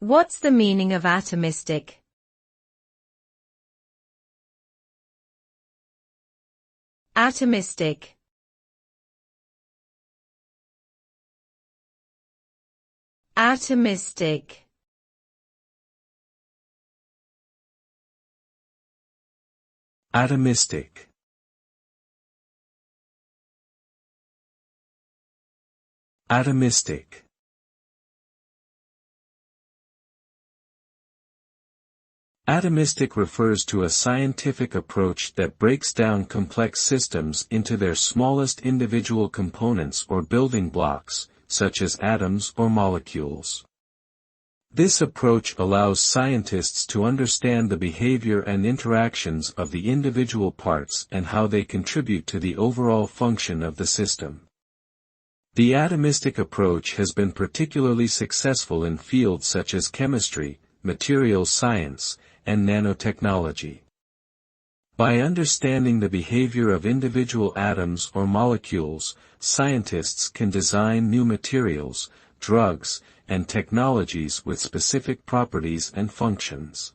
What's the meaning of atomistic? Atomistic. Atomistic. Atomistic. Atomistic. Atomistic refers to a scientific approach that breaks down complex systems into their smallest individual components or building blocks, such as atoms or molecules. This approach allows scientists to understand the behavior and interactions of the individual parts and how they contribute to the overall function of the system. The atomistic approach has been particularly successful in fields such as chemistry, materials science, and nanotechnology. By understanding the behavior of individual atoms or molecules, scientists can design new materials, drugs, and technologies with specific properties and functions.